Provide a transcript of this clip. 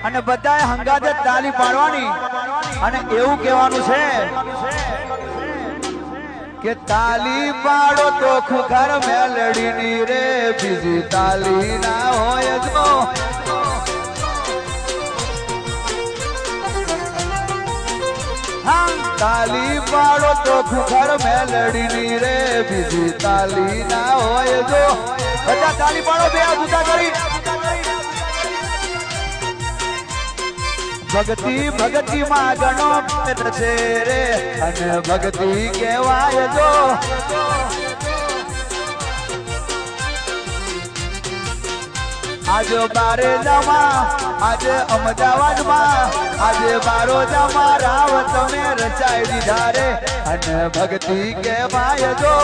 અને બધાએ હંગાતે તાલી પાડવાની અને એવું કહેવાનું છે કે તાલી પાડો તો ખુખર મેલડીની રે બીજી તાલી ના હોય જો તાલી પાડો તો ખુખર મેલડીની રે બીજી તાલી ના હોય જો બધા તાલી પાડો બે આ જુદા કરી ભક્તિ ભક્તિ માં ગણો છે રે અને ભક્તિ કહેવાય જો આજે બારે જમા આજે અમદાવાદમાં આજે બારો જમા રાવ તમે રચાઈ દીધા રે અને ભક્તિ કહેવાય જો